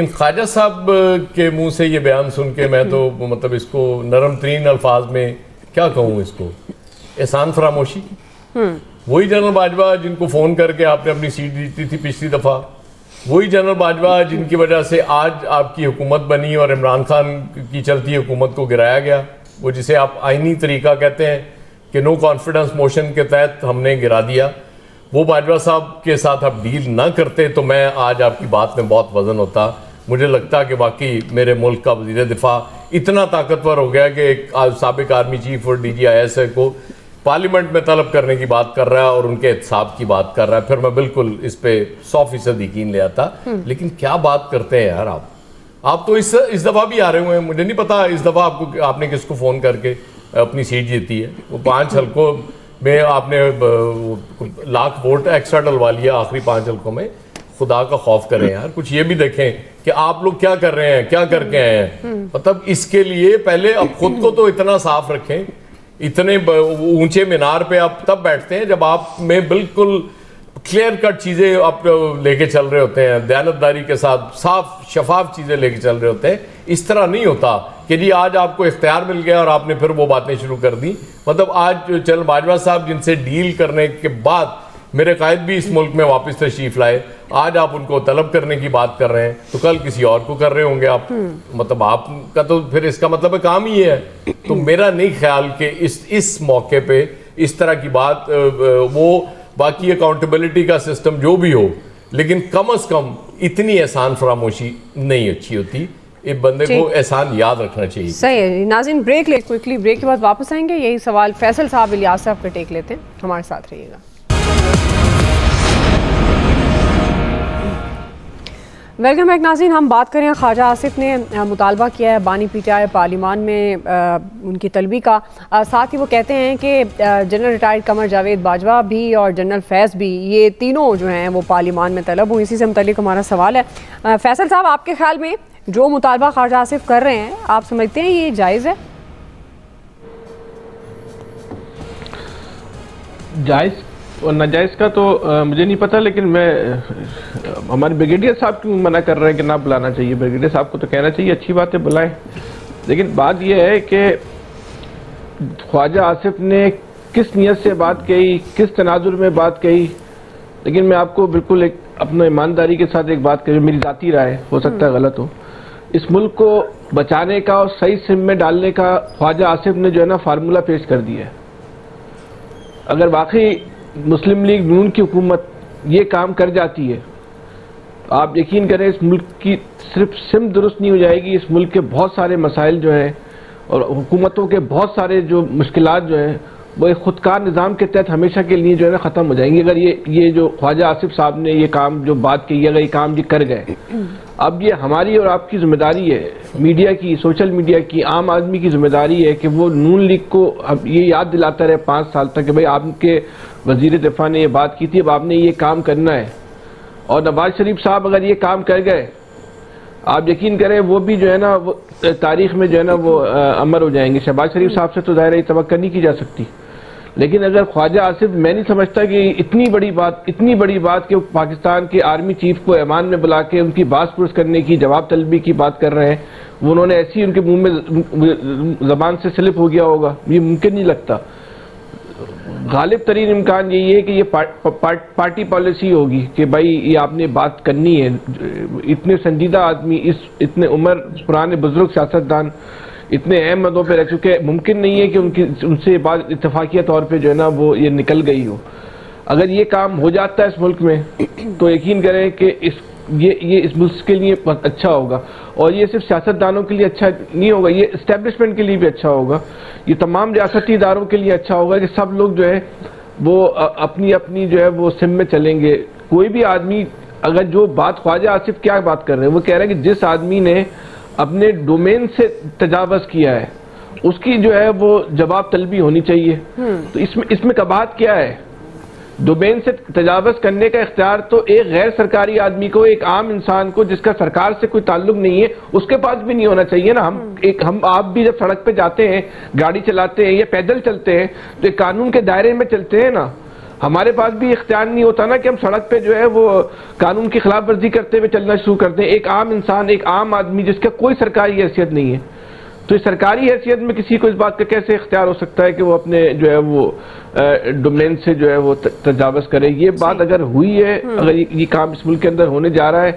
ख्वाजा साहब के मुंह से ये बयान सुन के मैं तो मतलब इसको नरम तरीन अल्फाज में क्या कहूँ, इसको एहसान फरामोशी। वही जनरल बाजवा जिनको फोन करके आपने अपनी सीट जीती थी पिछली दफा, वही जनरल बाजवा जिनकी वजह से आज आपकी हुकूमत बनी और इमरान खान की चलती हुकूमत को गिराया गया, वो जिसे आप आईनी तरीका कहते हैं कि नो कॉन्फिडेंस मोशन के तहत हमने गिरा दिया, वो बाजवा साहब के साथ आप डील ना करते तो मैं आज आपकी बात में बहुत वजन होता। मुझे लगता कि वाकई मेरे मुल्क का वज़ीर दिफा इतना ताकतवर हो गया कि एक साबिक आर्मी चीफ और DGIS को पार्लियामेंट में तलब करने की बात कर रहा है और उनके एहतसाब की बात कर रहा है। फिर मैं बिल्कुल इस पे 100% यकीन ले आता। लेकिन क्या बात करते हैं यार आप तो इस दफ़ा भी आ रहे हुए हैं। मुझे नहीं पता इस दफ़ा आपने किसको फ़ोन करके अपनी सीट जीती है। वो 5 हल्कों में आपने लाख वोट एक्स्ट्रा डलवा लिया आखिरी 5 हल्कों में। खुदा का खौफ करें यार, कुछ ये भी देखें कि आप लोग क्या कर रहे हैं, क्या करके आए हैं। मतलब इसके लिए पहले अब खुद को तो इतना साफ रखें। इतने ऊंचे मीनार पे आप तब बैठते हैं जब आप में बिल्कुल क्लियर कट चीज़ें आप लेके चल रहे होते हैं, दयानतदारी के साथ साफ शफाफ चीज़ें लेके चल रहे होते हैं। इस तरह नहीं होता कि जी आज आपको इख्तियार मिल गया और आपने फिर वो बातें शुरू कर दी। मतलब आज जनरल बाजवा साहब जिनसे डील करने के बाद मेरे कायद भी इस मुल्क में वापस तशरीफ लाए, आज आप उनको तलब करने की बात कर रहे हैं तो कल किसी और को कर रहे होंगे आप। मतलब आपका तो फिर इसका मतलब काम ही है। तो मेरा नहीं ख्याल कि इस मौके पे इस तरह की बात वो बाकी अकाउंटेबिलिटी का सिस्टम जो भी हो, लेकिन कम से कम इतनी एहसान फरामोशी नहीं अच्छी होती। एक बंदे को एहसान याद रखना चाहिए। सही है नाज़रीन, ब्रेक ले क्विकली, ब्रेक के बाद वापस आएंगे। यही सवाल फैसल साहब इलियास साहब का टेक लेते हैं, हमारे साथ रहिएगा। वेलकम बैक नाज़रीन। हम बात करें ख्वाजा आसिफ ने मुतालबा किया है बानी PTI पार्लियामान में उनकी तलबी का। साथ ही वो कहते हैं कि जनरल रिटायर्ड कमर जावेद बाजवा भी और जनरल फैज़ भी, ये तीनों जो हैं वो पार्लियामान में तलब हुई। इसी से मुताल्लिक़ हमारा सवाल है फैसल साहब, आपके ख्याल में जो मुतालबा ख्वाजा आसिफ कर रहे हैं, आप समझते हैं ये जायज़ है? जायज़ और नाजायज़ का तो मुझे नहीं पता, लेकिन मैं हमारे ब्रिगेडियर साहब क्यों मना कर रहे हैं कि ना बुलाना चाहिए। ब्रिगेडियर साहब को तो कहना चाहिए अच्छी बात है बुलाएं। लेकिन बात यह है कि ख्वाजा आसिफ ने किस नीयत से बात कही, किस तनाजुर में बात कही। लेकिन मैं आपको बिल्कुल एक अपने ईमानदारी के साथ एक बात कही, मेरी ज़ाती राय हो सकता है गलत हो, इस मुल्क को बचाने का और सही सिम में डालने का ख्वाजा आसिफ ने जो है ना फार्मूला पेश कर दिया है। अगर वाकई मुस्लिम लीग नून की हुकूमत ये काम कर जाती है, आप यकीन करें इस मुल्क की सिर्फ सिम दुरुस्त नहीं हो जाएगी, इस मुल्क के बहुत सारे मसाइल जो हैं और हुकूमतों के बहुत सारे जो मुश्किलात जो हैं वो एक खुदकार निज़ाम के तहत हमेशा के लिए जो है ना ख़त्म हो जाएंगी। अगर ये जो ख्वाजा आसिफ साहब ने ये काम जो बात की, अगर ये काम ये कर गए, अब ये हमारी और आपकी जिम्मेदारी है, मीडिया की, सोशल मीडिया की, आम आदमी की जिम्मेदारी है कि वो नून लीग को अब ये याद दिलाता रहे 5 साल तक कि भाई आपके वजीर दिफा ने ये बात की थी, अब आपने ये काम करना है। और नवाज शरीफ साहब अगर ये काम कर गए, आप यकीन करें वो भी जो है ना वो तारीख में जो है ना वो अमर हो जाएंगे। शहबाज शरीफ साहब से तो ज़ाहिर है तवक्को नहीं की जा सकती। लेकिन अगर ख्वाजा आसिफ, मैं नहीं समझता कि इतनी बड़ी बात कि पाकिस्तान के आर्मी चीफ को ऐवान में बुला के उनकी बात पुरस करने की, जवाब तलबी की बात कर रहे हैं, वो उन्होंने ऐसी उनके मुंह में जबान से स्लिप हो गया होगा, ये मुमकिन नहीं लगता। गालिब तरीन इम्कान यही है कि ये पार्टी पॉलिसी होगी कि भाई ये आपने बात करनी है। इतने संजीदा आदमी, इतने उम्र पुराने बुजुर्ग सियासतदान इतने अहम मदों पे रह चुके, मुमकिन नहीं है कि उनसे बात इत्तफाकिया तौर पे जो है ना वो ये निकल गई हो। अगर ये काम हो जाता है इस मुल्क में तो यकीन करें कि ये इस मुल्क के लिए बहुत अच्छा होगा। और ये सिर्फ सियासतदानों के लिए अच्छा नहीं होगा, ये इस्टेब्लिशमेंट के लिए भी अच्छा होगा, ये तमाम रियासती इदारों के लिए अच्छा होगा कि सब लोग जो है वो अपनी अपनी जो है वो सिम में चलेंगे। कोई भी आदमी अगर जो बात ख्वाजा आसिफ क्या बात कर रहे हैं, वो कह रहे हैं कि जिस आदमी ने अपने डोमेन से तजावज़ किया है उसकी जो है वो जवाब तलबी होनी चाहिए। तो इसमें कबाहत क्या है? डोमेन से तजावज़ करने का इख्तियार तो एक गैर सरकारी आदमी को, एक आम इंसान को जिसका सरकार से कोई ताल्लुक नहीं है, उसके पास भी नहीं होना चाहिए ना। हम आप भी जब सड़क पे जाते हैं, गाड़ी चलाते हैं या पैदल चलते हैं तो एक कानून के दायरे में चलते हैं ना। हमारे पास भी इख्तियार नहीं होता ना कि हम सड़क पे जो है वो कानून की खिलाफ वर्जी करते हुए चलना शुरू कर दें। एक आम इंसान, एक आम आदमी जिसका कोई सरकारी हैसियत नहीं है, तो इस सरकारी हैसियत में किसी को इस बात का कैसे इख्तियार हो सकता है कि वो अपने जो है वो डोमेन से जो है वो तजावज़ करे। ये बात अगर हुई है, अगर ये काम इस मुल्क के अंदर होने जा रहा है,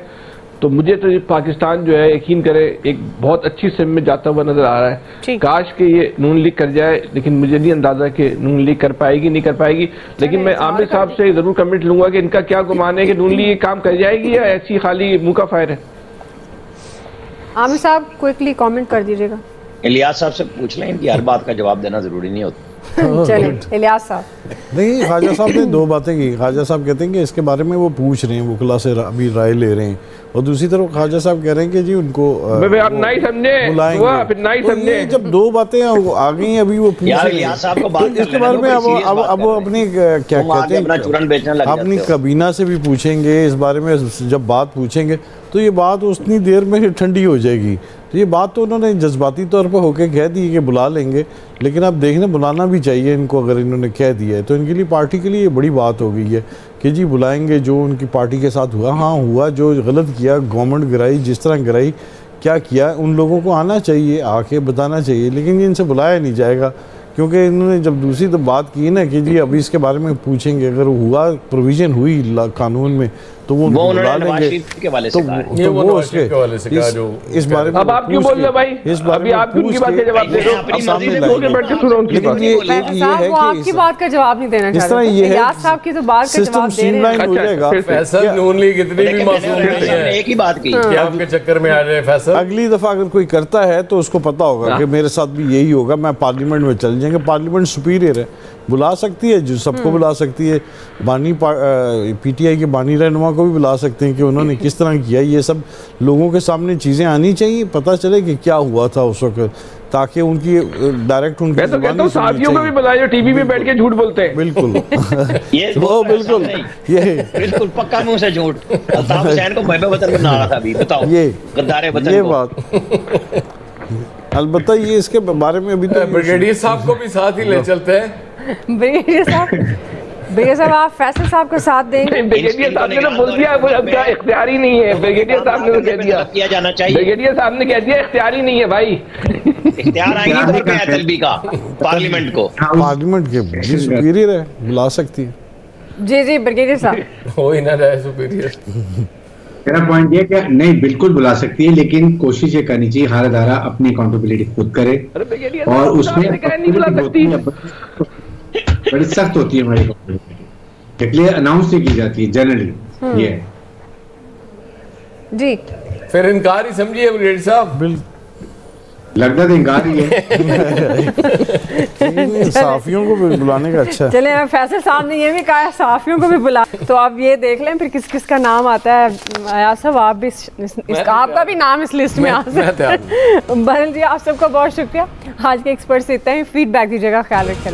तो मुझे तो ये पाकिस्तान जो है यकीन करे एक बहुत अच्छी सिम में जाता हुआ नजर आ रहा है। काश के ये नून लीग कर जाए, लेकिन मुझे नहीं अंदाजा कि नून लीग कर पाएगी नहीं कर पाएगी। लेकिन मैं आमिर साहब से जरूर कमेंट लूंगा कि इनका क्या गुमान है कि नून लीग काम कर जाएगी या ऐसी खाली मुंह का फायर है। आमिर साहब क्विकली कमेंट कर दीजिएगा। इलियास साहब से पूछ लें, इनकी हर बात का जवाब देना जरूरी नहीं होता। चलिए इलियास साहब। नहीं, ख्वाजा साहब ने दो बातें की। ख्वाजा साहब कहते हैं कि इसके बारे में वो पूछ रहे हैं, वकला से अभी राय ले रहे हैं, और दूसरी तरफ ख्वाजा साहब कह रहे हैं कि जी उनको आप नहीं समझे, फिर नहीं समझे। जब दो बातें आ गई हैं अभी वो पूछ रहे हैं, तो इसके बारे में अब वो अपनी क्या कहते हैं अपनी कबीना से भी पूछेंगे इस बारे में। जब बात पूछेंगे तो ये बात उतनी देर में ठंडी हो जाएगी। तो ये बात तो उन्होंने जज्बाती तौर पर होकर कह दी कि बुला लेंगे, लेकिन अब देखना बुलाना भी चाहिए इनको। अगर इन्होंने कह दिया है तो इनके लिए, पार्टी के लिए ये बड़ी बात हो गई है कि जी बुलाएंगे। जो उनकी पार्टी के साथ हुआ, हाँ हुआ, जो गलत किया, गवर्नमेंट गिराई, जिस तरह गिराई, क्या किया, उन लोगों को आना चाहिए, आके बताना चाहिए। लेकिन इनसे बुलाया नहीं जाएगा, क्योंकि इन्होंने जब दूसरी तो बात की ना कि जी अभी इसके बारे में पूछेंगे, अगर हुआ प्रोविजन हुई कानून में तो वो बुला लेंगे। तो वो उसके इस बारे में अब आप क्यों बोल रहे भाई? इस बारे में आप उनकी बात का जवाब दे दो, सामने लोग बैठ के सुनो उनकी बात। ये है कि आपकी बात का जवाब नहीं देना इस तरह ये है इलियास साहब की तो बात का जवाब दे रहे हैं। हो जाएगा। फैसल नून लीग इतनी भी मासूम नहीं है, एक ही बात की कि आपके चक्कर में आ जाए फैसल। अगली दफा अगर कोई करता है तो उसको पता होगा कि मेरे साथ भी यही होगा, मैं पार्लियामेंट में चल जाएंगे। पार्लियामेंट सुपीरियर है, बुला सकती है, जो सबको बुला सकती है। बानी पीटीआई के बानी रहनुमा को भी बुला सकते हैं कि उन्होंने किस तरह किया। ये सब लोगों के सामने चीज़ें आनी चाहिए, पता चले कि क्या हुआ था उस वक्त, ताकि उनकी डायरेक्ट उनकी मैं तो कहता हूं साथियों को भी बुलाए जो टीवी में बैठ के झूठ बोलते हैं। बिल्कुल ये वो बिल्कुल ये बिल्कुल पक्का मुंह से झूठ। अल्ताफ हुसैन को महबूब वतन बना रहा था अभी, बताओ ये गद्दारे वतन ये को। बात अलबत्ता ये इसके बारे में अभी तो ब्रिगेडियर साहब को भी साथ ही ले चलते हैं। ब्रिगेडियर साहब आप फैसल साहब का साथ देंगे? ब्रिगेडियर साहब ने तो बोल दिया वो अब क्या इख्तियार ही नहीं है। ब्रिगेडियर साहब ने तो कह दिया किया जाना चाहिए। ब्रिगेडियर साहब ने कह दिया इख्तियार ही नहीं है भाई। इख्तियार आएगी तलबी का पार्लियामेंट को, पार्लियामेंट के सुपीरियर है, बुला सकती है। जी जी ब्रिगेडियर साहब। हो ही ना जाए सुपीरियर। मेरा पॉइंट ये कि नहीं, बिल्कुल बुला सकती है, लेकिन कोशिश ये करनी चाहिए हर अदारा अपनी अकाउंटेबिलिटी खुद करे, और उसमें बड़ी सख्त होती है हमारी अकाउंटेबिलिटी, इसलिए अनाउंस नहीं की जाती है जनरली। ये जी फिर इनकार ही समझिए ब्रिगेडियर साहब। लगता तो इनकार ही है। साफियों को भी बुलाने का अच्छा है। चले फैसल साहब ने ये भी कहा साफियों को भी बुला, तो आप ये देख लें फिर किस किस का नाम आता है। अयाज साहब आप भी आपका भी नाम इस लिस्ट में आ सकता है। बहरहाल जी आप सबका बहुत शुक्रिया। आज के एक्सपर्ट से इतना ही, फीडबैक दीजिएगा। ख्याल रखिए।